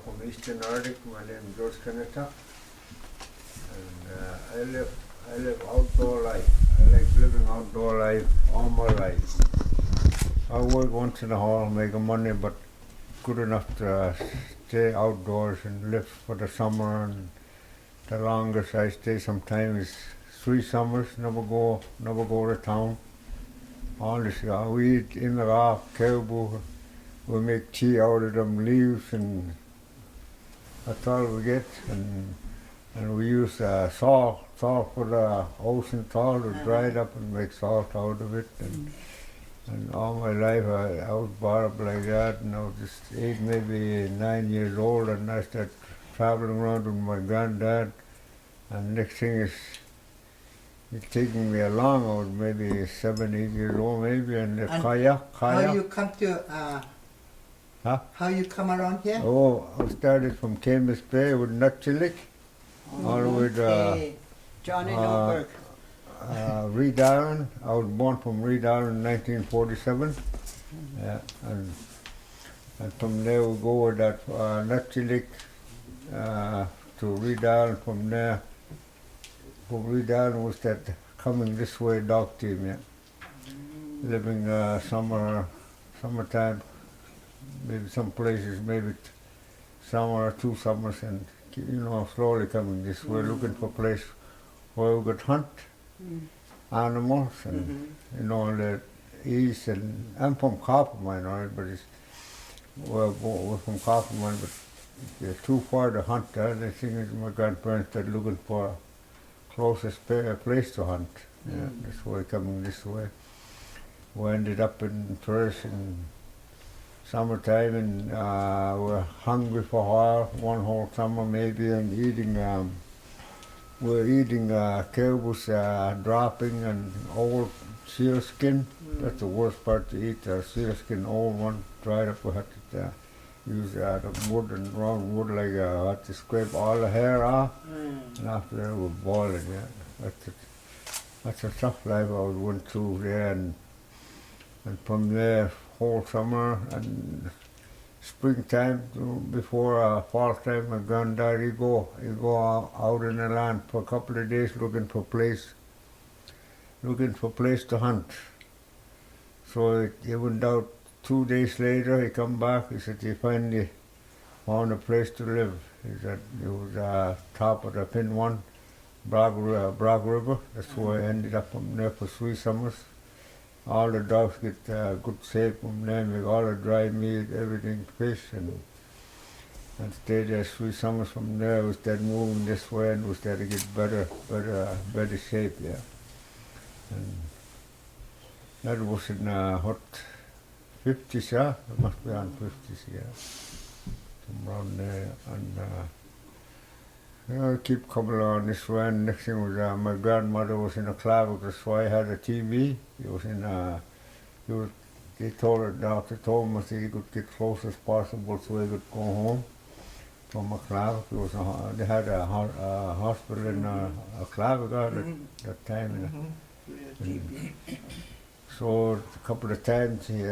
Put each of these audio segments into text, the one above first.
from Eastern Arctic. My name is George Krengnektak, and I live outdoor life. I like living outdoor life all my life. I work once in a while, make money, but good enough to stay outdoors and live for the summer. And the longest I stay sometimes is 3 summers. Never go to town. All this, we eat in the raw caribou. We make tea out of them leaves, and that's all we get. And we use salt for the ocean salt, to dry it up and make salt out of it. And all my life I was brought up like that, and I was just 8, maybe 9 years old, and I started traveling around with my granddad. And next thing is, it's taking me along. I was maybe 7, 8 years old, maybe, and kayak. How you come to? How you come around here? Oh, I started from Amos Bay with Nutchillick, all the way to Johnny Newberg. Reed Island. I was born from Reed Island in 1947. Yeah, and from there we go with that Nutchillick to Reed Island. From there, from Reed Island was that coming this way dog team. Yeah, living summertime. Maybe some places, maybe summer or 2 summers, and slowly coming this way, looking for a place where we could hunt animals, and the east. And I'm from Coppermine, right? But we're from Coppermine, but it's too far to hunt. The other thing is, my grandparents started looking for a closest place to hunt. Yeah, that's why coming this way. We ended up in first in summertime, and we're hungry for a while, one whole summer maybe, and we're eating caribou's dropping and old seal skin. That's the worst part to eat, seal skin, old one, dried up. We had to use the wood and round wood, like had to scrape all the hair off, and after that we boil it. Yeah, that's a tough life I went through there, and from there, whole summer and springtime before fall time, my granddad, he go out in the land for a couple of days looking for place to hunt. So he went out 2 days later. He come back. He said he finally found a place to live. He said it was top of the Pin One, Bragg River. That's where I ended up from there for 3 summers. All the dogs get good shape from there, make all the dry meat, everything, fish, and stayed there 3 summers. From there. We started moving this way, and we started to get better shape, yeah. And that was in what, 50s, yeah? It must be on 50s, yeah. From around there, and I keep coming along this way. And next thing was my grandmother was in a clavicle, that's why I had a TV. He was in they told her, doctor told him he could get close as possible so he could go home from a clavicle. They had a hospital in a clavicle at that time. So a couple of times he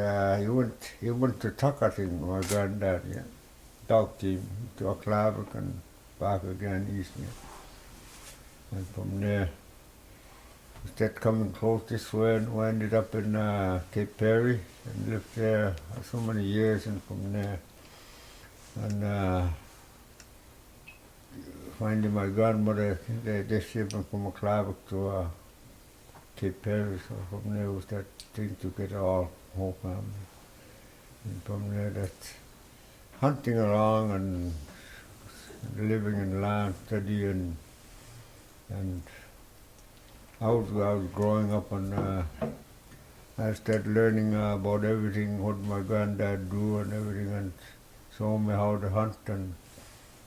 went to Tuck, I think, my granddad, yeah, dog team, to a clavicle and back again east. Yeah. And from there, we started coming close this way, and we ended up in Cape Perry and lived there so many years. And from there, and finally my grandmother, they shipped me from a clavicle to Cape Perry. So from there we started together, whole family. And from there, that's hunting along and living in land, studying, and I was growing up, and I started learning about everything, what my granddad do and everything, and showed me how to hunt, and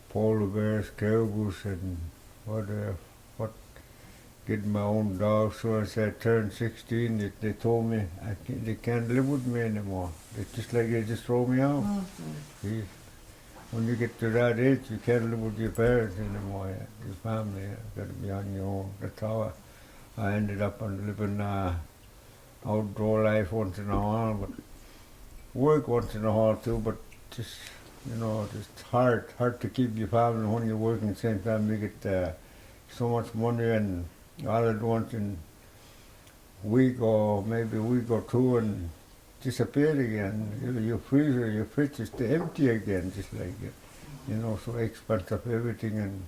polar bears, caribous, and what get my own dog. So as I turned 16, they told me they can't live with me anymore. It's just like they just throw me out. See? When you get to that age, you can't live with your parents anymore, your family. You got to be on your own. That's how I ended up on living outdoor life once in a while, but work once in a while too. But just you know, it's hard to keep your family when you're working at the same time. You get so much money and all at once in a week or maybe a week or two and disappear again. Your freezer, your fridge is empty again, just like, you know, so expensive everything. And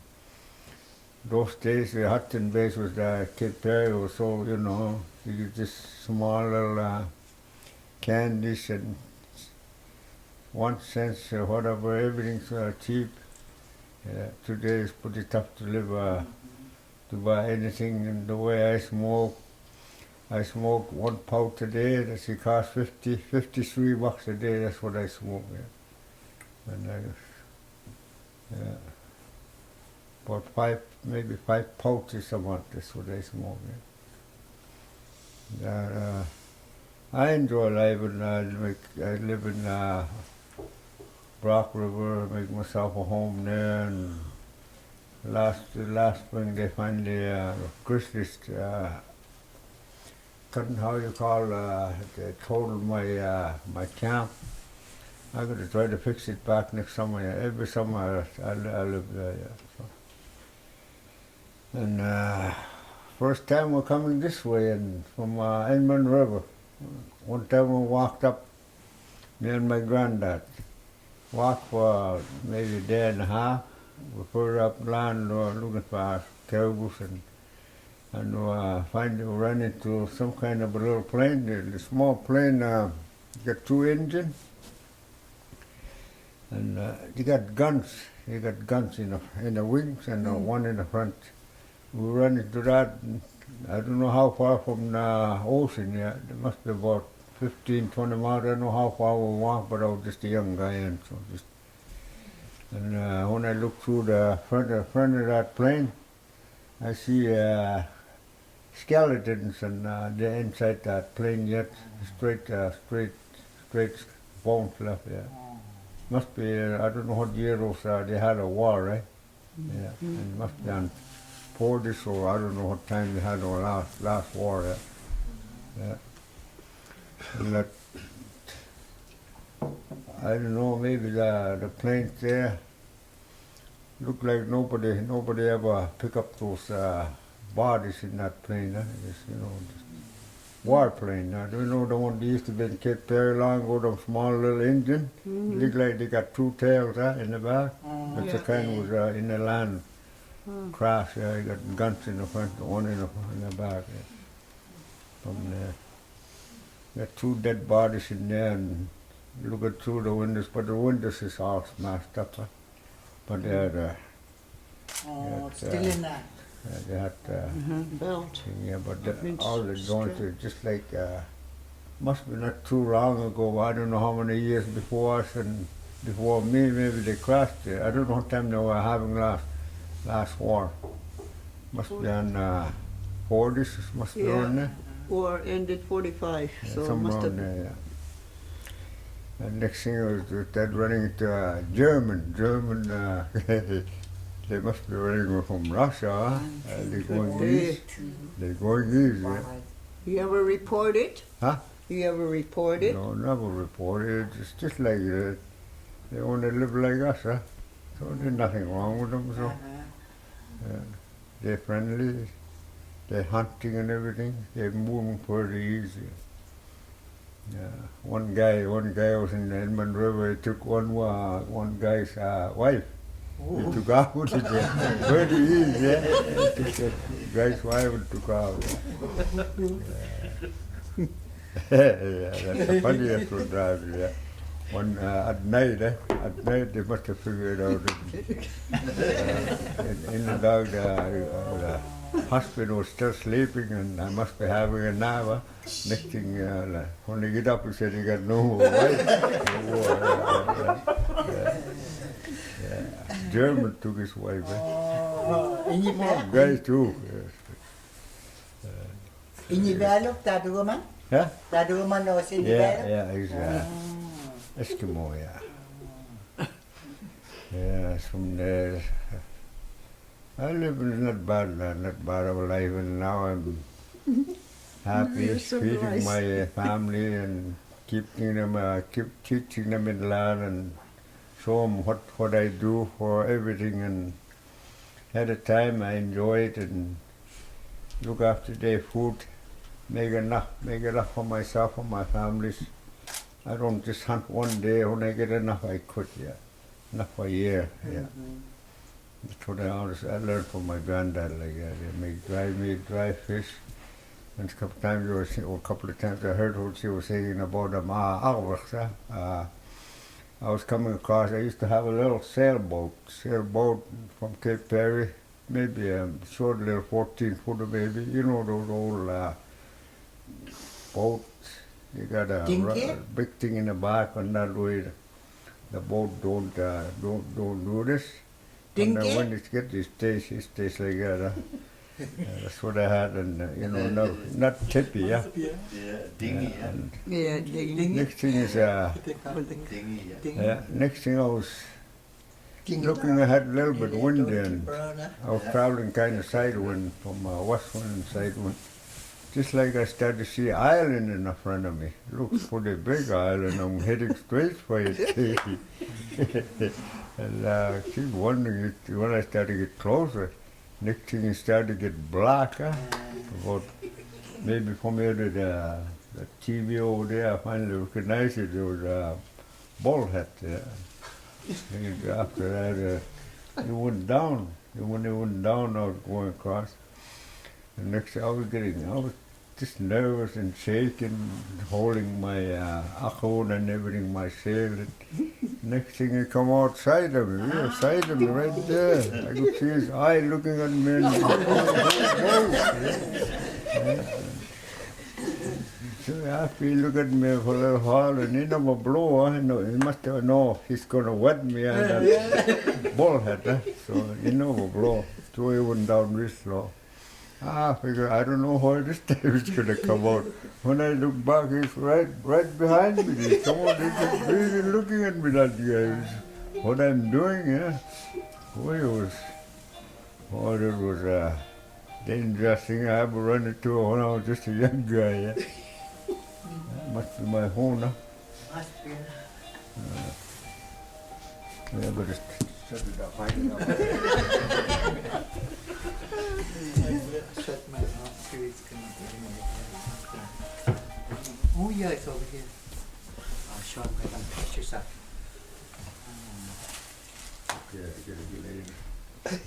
those days the Hudson base was Cape Perry was so, you know, you get just small little candies and 1 cent or whatever, everything's cheap. Today it's pretty tough to live, to buy anything. And the way I smoke 1 pouch a day. That's it costs $53 a day. That's what I smoke. Yeah. And about maybe 5 pouches a month. That's what I smoke. Yeah. I enjoy life, and I live in Brock River. Make myself a home there. And last spring they finally Christmas. How you call they totaled my camp. I'm going to try to fix it back next summer. Yeah. Every summer I live there. Yeah. So. And first time we're coming this way and from Inman River. One time we walked up, me and my granddad. Walked for maybe a day and a half. We further up land looking for caribou and finally we ran into some kind of a little plane. The small plane got 2 engines, and they got guns. They got guns in the wings and one in the front. We ran into that. I don't know how far from the ocean. Yeah, there must be about 15, 20 miles. I don't know how far we walked, but I was just a young guy, and so just. And when I look through the front of that plane, I see skeletons and they're inside that plane yet, straight bones left there. Must be, I don't know what year those are, they had a war, right? Yeah, and must be on 40s or I don't know what time they had our last war, yeah. And that, I don't know, maybe the planes there look like nobody ever pick up those bodies in that plane. It's, you know, just warplane. Do you know the one they used to be in Cape Perry long ago, the small little engine? Look like they got 2 tails in the back. That's the kind was in the land crash. Yeah, you got guns in the front, one in the back. Yeah. From there, got 2 dead bodies in there, and looking through the windows, but the windows is all smashed up. But they're still in that. they had Belt. yeah, but all the joints are just like must be not too long ago. I don't know how many years before us and before me. Maybe they crashed there. I don't know what time they were having last war. Must be on 40s. Must be on there. War ended 45, Yeah, so it somewhere must have on been. there. Yeah. And next thing was that running into German. They must be running from Russia. They're going east. They're going east. Yeah. You ever report it? Huh? You ever report it? No, never reported. It's just like they want to live like us, huh? So there's nothing wrong with them. So they're friendly. They're hunting and everything. They're moving pretty easy. Yeah. One guy was in the Inman River. He took one guy's wife. He took out with it. Pretty easy. Yeah. He took the guy's wife and took out. Yeah, that's the funniest one drive. Yeah. One at night, they must have figured out. In the dog, the husband was still sleeping, and I must be having a nap. Next thing, when he get up, he said he got no more wife. German took his wife. Guys too. Inuvialuit, that woman? Yeah? That woman was Inuvialuit? Yeah, he's Eskimo, yeah. Yeah, from there. I live in not bad of a life, and now I'm happy, feeding my family and keep teaching them in land and show them what I do for everything, and at the time I enjoy it and look after their food, make enough for myself and my families. I don't just hunt one day. When I get enough, I quit. Yeah, enough for a year. Yeah, that's what I learned from my granddad. Like they make dry meat, dry fish. And a couple of times I heard what she was saying about them I was coming across. I used to have a little sailboat from Cape Perry, maybe a short little 14-footer, maybe. You know those old boats. You got a big thing in the back, and that way the boat don't do this. And then when it gets, it stays like that. That's what I had, and not tippy, yeah. Yeah, dinghy, Yeah, dinghy. Next thing is dinghy, yeah. next thing I was looking, I had a little bit windy, and I was traveling kind of sidewind from west wind and sidewind. Just like I started to see island in the front of me. Looks pretty big island. I'm heading straight for it. And I keep wondering when I started to get closer. Next thing it started to get black. About maybe from here to the TV over there, I finally recognized it. There was a bullhead there. And after that, it went down. When it went down, I was going across. And next thing I was just nervous and shaking, holding my akhon and everything, my sail. Next thing he come outside of me, outside of me, right there. I could see his eye looking at me. And so after he looked at me for a little while, and he never blow. He must have known he's going to wet me and that bullhead. So he never blow. So he went down real slow. I figure, I don't know where this time is going to come out. When I look back, he's right behind me. He's just really looking at me, that guy. What I'm doing, yeah. Boy, it was a dangerous thing I ever run into when I was just a young guy, yeah. That must be my phone, huh? Must be. Yeah, but just shut it up, hang it up. Shut my mouth. Oh yeah, it's over here. I'll show him my pictures up. Yeah, get it.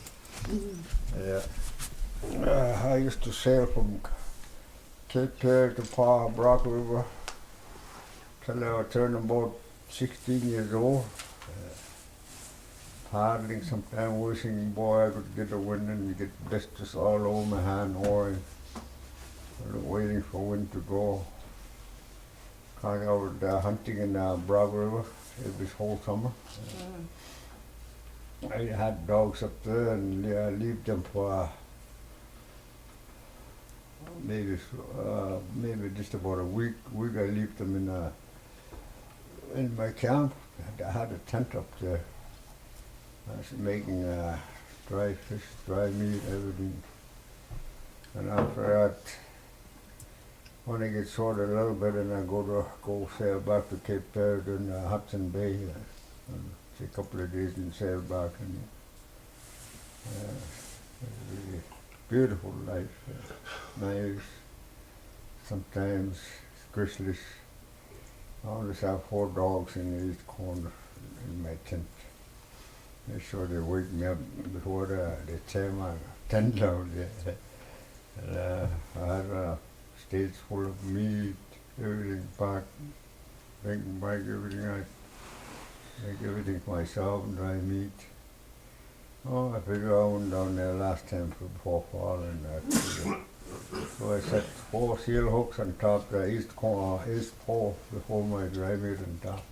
Yeah. I used to sail from Cape Perry to Brock River till I turned about 16 years old. Paddling sometime, wishing, boy, I could get a wind and get blisters all over my hand, or waiting for wind to go. I was hunting in Brock River every whole summer. I had dogs up there and leave them for maybe just about a week. I leave them in my camp. I had a tent up there. I was making dry fish, dry meat, everything. And after that, when I get sorted a little bit, and I go sail back to Cape Perry in Hudson Bay, and a couple of days and sail back. And really beautiful life. Nice. Sometimes grizzlies. I always have 4 dogs in the east corner in my tent. Make sure they wake me up before they tear my tent down. I had a stage full of meat, everything packed, bring back everything. I make everything for myself, dry meat. Oh, I figure I went down there last time before fall, and so I set 4 seal hooks on top the east pole before my dry meat on top.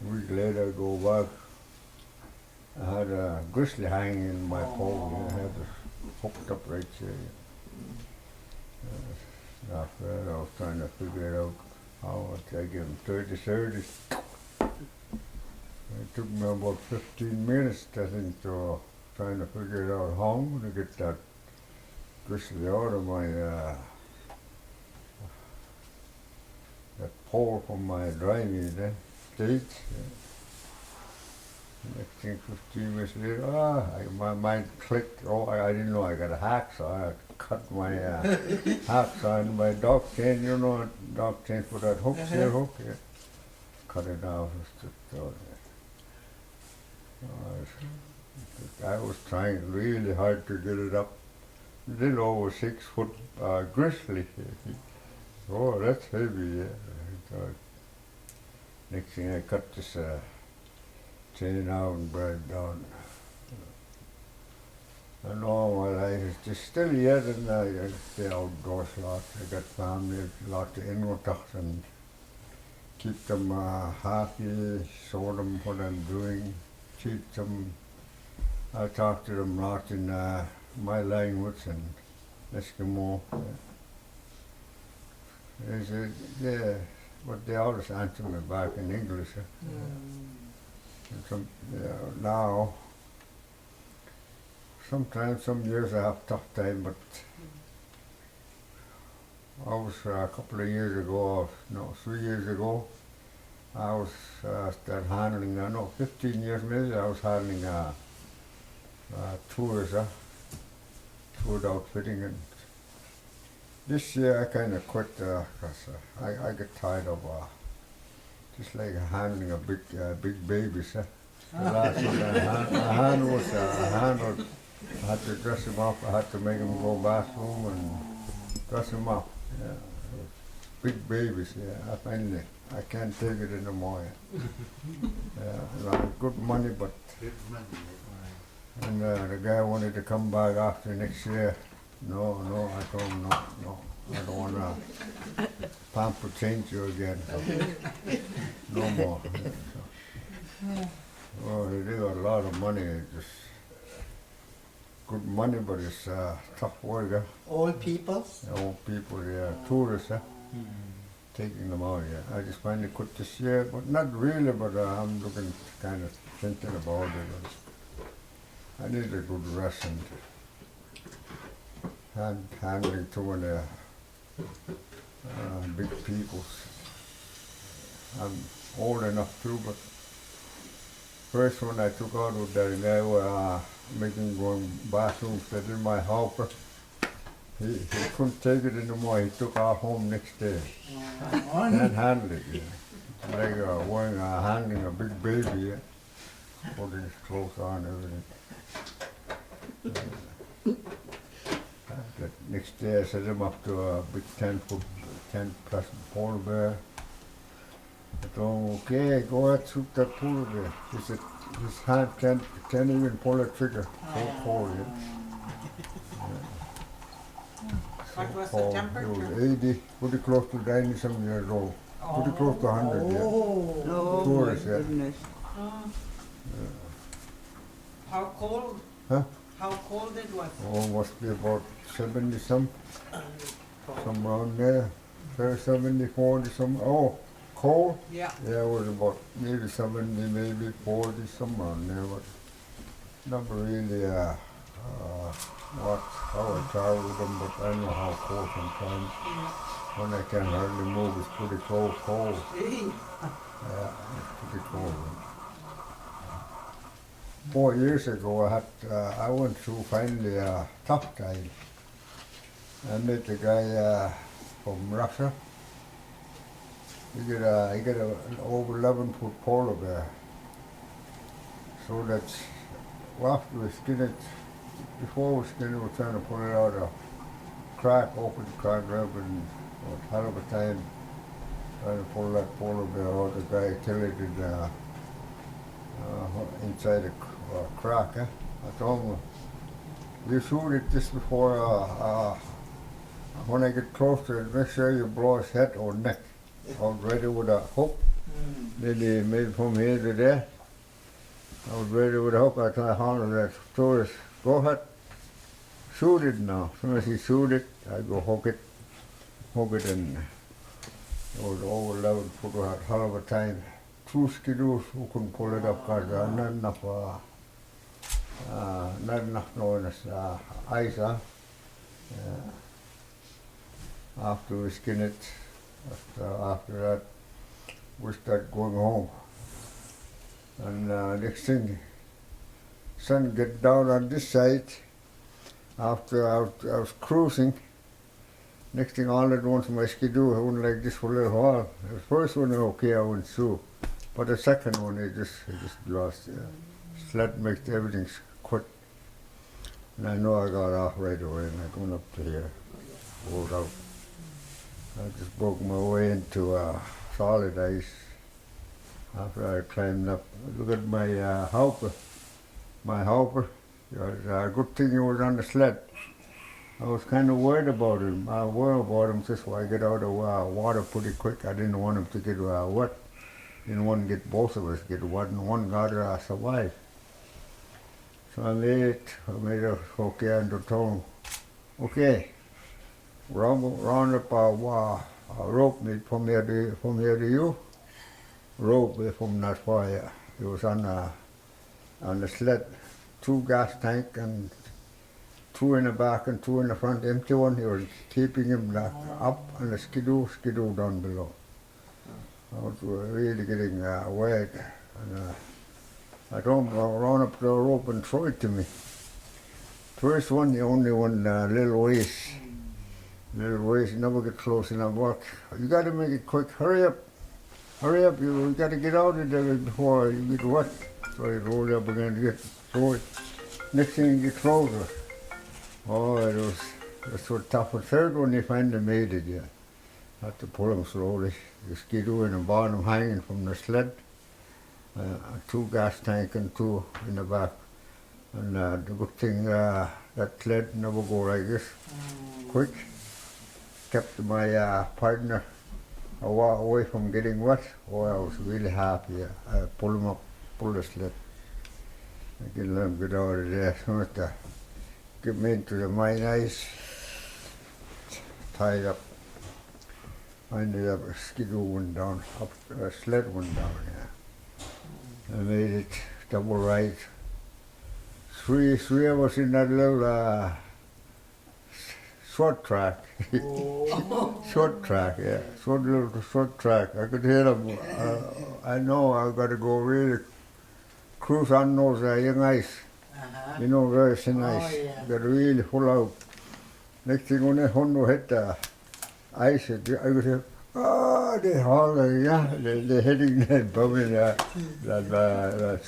A week later, I go back. I had a grizzly hanging in my pole. I had it hooked up right there. After that, I was trying to figure out how much I give him 30. It took me about 15 minutes, I think, to trying to figure out how I'm going to get that grizzly out of my that pole from my dry meat stage. thing 15 minutes later, my mind clicked. Oh, I didn't know I got a hacksaw. I cut my hacksaw and my dog chain, you know, dog chain for that hook, steel hook. Yeah. Cut it off. I was trying really hard to get it up. Little over 6 foot grizzly. Oh, that's heavy, yeah. Next thing I cut this chain out and brought it down. And all my life is just still yet, and I stay outdoors a lot. I got family, a lot of Krengnektak, and keep them happy, show them what I'm doing, teach them. I talk to them a lot in my language and Eskimo. Yeah, but they always answer me back in English. And now, sometimes, some years I have tough time, but I was a couple of years ago, no, 3 years ago, I was started handling, 15 years maybe, I was handling tours, tour outfitting, and this year I kind of quit because I get tired of just like handling a big babies. The last one I handled, I had to dress him up, I had to make him go bathroom and dress him up. Yeah. Big babies, yeah. I can't take it anymore. Yeah. Good money, but and the guy wanted to come back after next year. No, I told him no. I don't want to pamper change you again. So no more. Yeah, so. Oh, they got a lot of money. Just good money, but it's tough work. Old people? Old people, yeah. Tourists, taking them out, yeah. I just finally quit this year, but not really, but I'm looking, kind of thinking about it. I need a good rest and handling too many big peoples. I'm old enough too, but first one I took out with that guy were making going bathrooms that in my helper. He couldn't take it anymore. He took our home next day. Can't handle it. Yeah. Like handling a big baby. Yeah. Putting his clothes on and everything. The next day I set him up to a big 10 plus polar bear. I told him, okay, go ahead, shoot that polar bear. He said his hand can't even pull a trigger. So cold, What was cold. the temperature? He was 80, pretty close to 90-some years old. Pretty close to 100, yeah. Oh, Tourists, my yeah. goodness. How cold? Huh? How cold it was? Oh, must be about 70-some, some around there. 70, 40, some. Oh, cold? Yeah. Yeah, it was about maybe 70, maybe 40, some around there, but never really how I travel with them, but I know how cold sometimes. When I can hardly move, it's pretty cold. Yeah, it's pretty cold. 4 years ago, I went through finally a tough time. I met a guy from Russia. He got an over 11-foot polar bear. So that's after we skin it. Before we skin it, we're trying to pull it out of crack, open crack, and a hell of a time trying to pull that polar bear out. The guy killed it inside a crack. I told him, you shoot it just before, when I get close to it, make sure you blow his head or neck out ready with a hook. Then he made from here to there. I was ready with a hook. I tried to handle that tourist. Go ahead, shoot it now. As soon as he shoot it, I go hook it, and it was over 11 foot. We had a hell of a time. Two skidoos who couldn't pull it up because not enough knowing ice. After we skin it, after that, we start going home. And next thing, sun get down on this side. After I was cruising, next thing all at once my skidoo, I went like this for a little while. The first one, okay, I went through. But the second one, I just lost. Sled makes everything quick. And I know I got off right away, and I went up to here, rolled out. I just broke my way into solid ice after I climbed up. Look at my hopper. My hopper. It was a good thing he was on the sled. I was kind of worried about him. I worried about him just so I get out of water pretty quick. I didn't want him to get wet. Didn't want to get both of us get wet, and one got to survive. So I made it okay, and I told him, okay, round up a rope me from here to you. Rope from that far, yeah. It was on the sled, 2 gas tank and 2 in the back and 2 in the front, empty one. He was keeping him up and the skidoo down below. I was really getting wet. And I told him to run up the rope and throw it to me. First one, the only one, little ways. Little ways, never get close enough work. You got to make it quick. Hurry up, you got to get out of there before you get wet. So he rolled up again to throw it. Next thing you get closer. Oh, it was so tough. The third one, they finally made it, yeah. Had to pull him slowly. The skidoo in the bottom hanging from the sled. 2 gas tank and 2 in the back. And the good thing, that sled never go like this. Quick. Kept my partner away from getting wet. Oh, I was really happy. I pulled him up, pulled the sled. I can let him get out of there. So I had to get me into the mine ice. Tied up. Finally, a skidoo went down, a sled went down, yeah. I made it double right. Three of us in that little short track. Short track, yeah. Short track. I could hear them. I know I got to go really cruise on those young ice. You know, very thin ice. Got to really pull out. Next thing when I hit the ice, I could hear, they holler, yeah. They're hitting that bumming that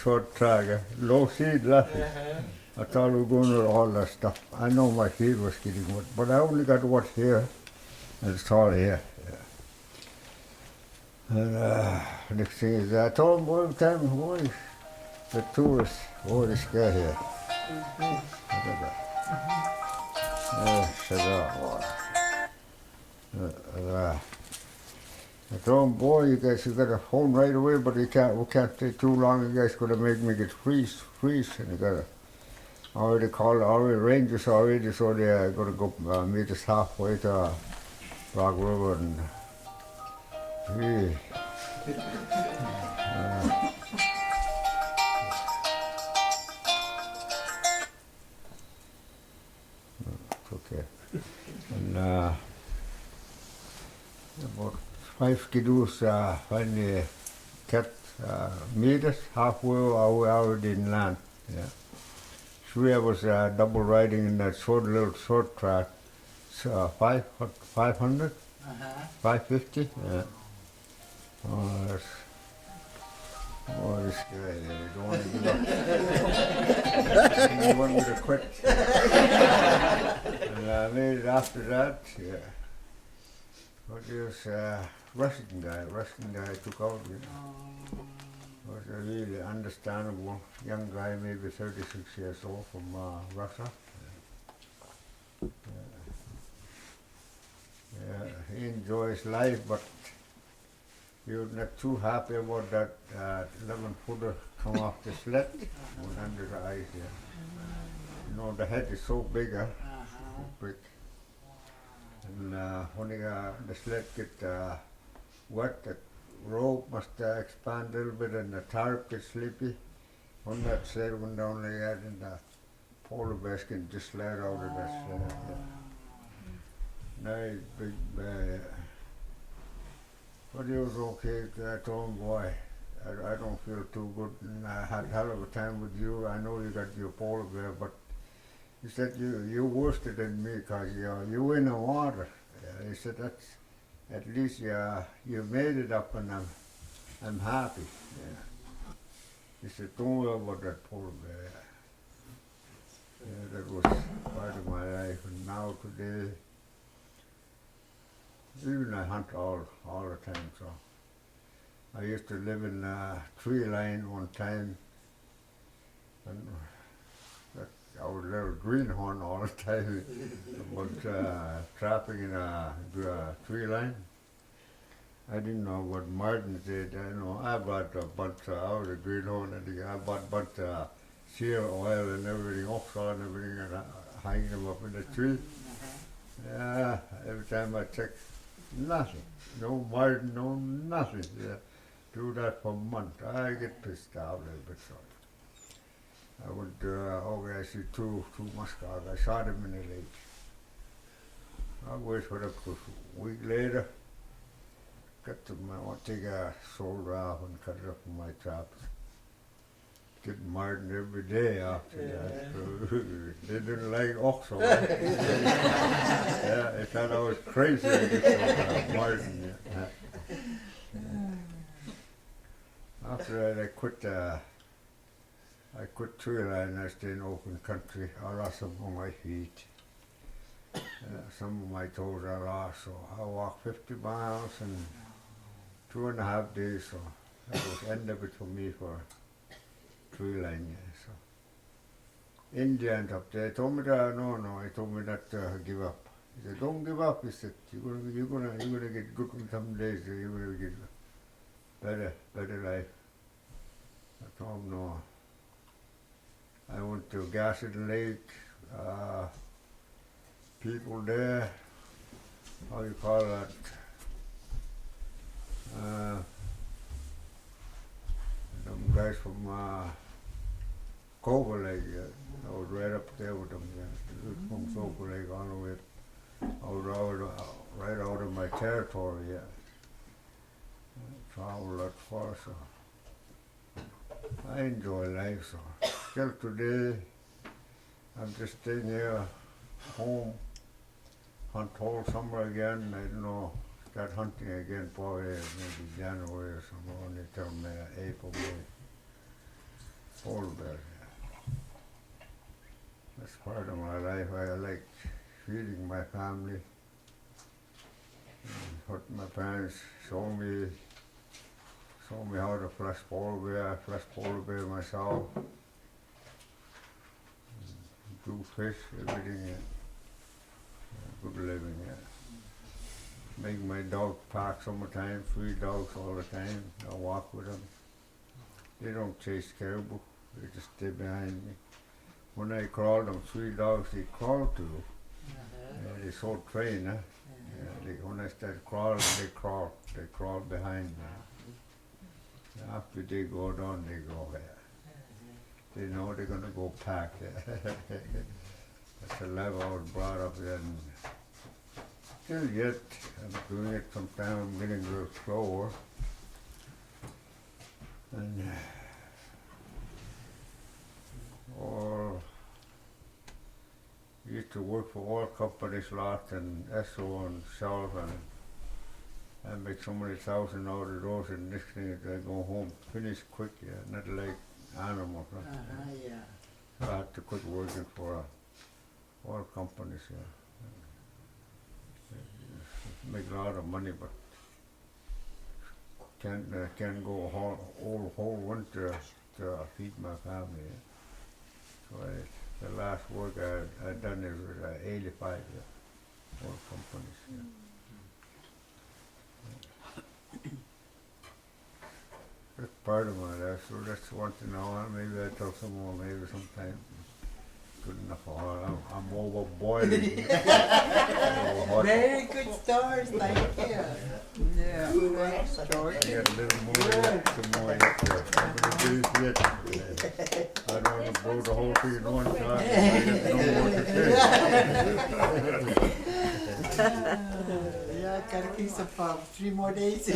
short track. Low speed left. I thought we were going to all that stuff. I know my feet was getting wet, but I only got wet here, and it's all here. Yeah. And next thing is, I told them all the time, boy, the tourists, oh, they scare here. I told him, boy, you guys got to home right away, but we can't stay too long. You guys got to make me get freeze, and you got to already rangers already, so they are going to go meet us halfway to Rock River and okay. And about 5 skidoos finally kept meet us halfway. We already in land. Yeah. 3 of us double riding in that short track. 500, 550. Yeah. Oh, this guy there, we don't want to give up. He wanted me to quit. And I made it after that, yeah. But there's a Russian guy took out with me. Was a really understandable young guy, maybe 36 years old from Russia. Yeah, he enjoys life, but he was not too happy about that 11-footer come off the sled, went under the ice here. You know, the head is so big, so big. And when the sled get wet, the rope must expand a little bit and the tarp gets sleepy. When that sled went down like that, and the polar bears can just slide out of that sled. Nice big bear. But he was okay. I told him, boy, I don't feel too good, and I had hell of a time with you. I know you got your polar bear, but he said you worse than me because you in the water. He said that's at least you made it up, and I'm happy. Yeah. He said don't worry about that polar bear. Yeah, that was part of my life, and now today, even I hunt all the time. So I used to live in a tree line one time, and I would let a greenhorn all the time about trapping in a tree line. I didn't know what Martin did. I know I bought a bunch out of greenhorn, and I bought a bunch of seal oil and everything, offshore and everything, and hang them up in the tree. Yeah, every time I check, nothing. No Martin, no nothing. Yeah. Do that for a month. I get pissed out a little bit. So I would, I see two muskog. I shot him in the leg. I wait for a week later. Got them, I want to take a shoulder off and cut it up in my traps. Get Martin every day after that. They didn't like oxo. Yeah, they thought I was crazy. I get Martin. Yeah. After that, I quit tree line. I stayed in open country. I lost some of my feet. Some of my toes I lost. So I walked 50 miles in 2.5 days. So that was end of it for me for tree line. Yeah. So Indians up there told me that no. He told me not to give up. He said, "Don't give up." He said, "You're gonna get good in some days. You're gonna get better life." I told him no. I went to Gaston Lake. People there, how you call that? Them guys from Cobra Lake. I was right up there with them. Yeah. From Cobra Lake all the way. I was right out of my territory. Yeah. I traveled that far, so I enjoy life. So till today, I'm just staying here home. Hunt whole summer again. I don't know. Start hunting again probably maybe January or something. Only till May, April, May. Polar bear. Yeah. That's part of my life. I like feeding my family. What my parents showed me how to flush polar bear. I flush polar bear myself. Do fish, everything. Yeah. Good living. Yeah. Make my dog park summertime. 3 dogs all the time. I walk with them. They don't chase caribou. They just stay behind me. When I crawl, them 3 dogs they crawl to. They're so trained. Huh? When I start crawling, they crawl behind me. After they go down, they go there. They know they're gonna go pack. That's the level I was brought up in. Still yet, I'm doing it sometime. I'm getting a little slower. And used to work for oil companies a lot, and Esso and Shell, and I make so many thousand out of those, and next thing is I go home, finish quick, yeah, not like animals. Huh? Yeah. So I had to quit working for oil companies. Yeah. Make a lot of money, but can't go whole winter to feed my family. Yeah. So the last work I done is with 85 oil companies. Yeah. That's part of my life, so that's once in a while. Maybe I tell some more, maybe sometime. Good enough. I'm overboiling. Very good stories, thank you. Yeah. Thanks, George. I got a little more yet, some more yet there. I'm going to do it yet. I don't want to blow the whole thing in one time. I got no more to say. Yeah, I gotta keep some for 3 more days.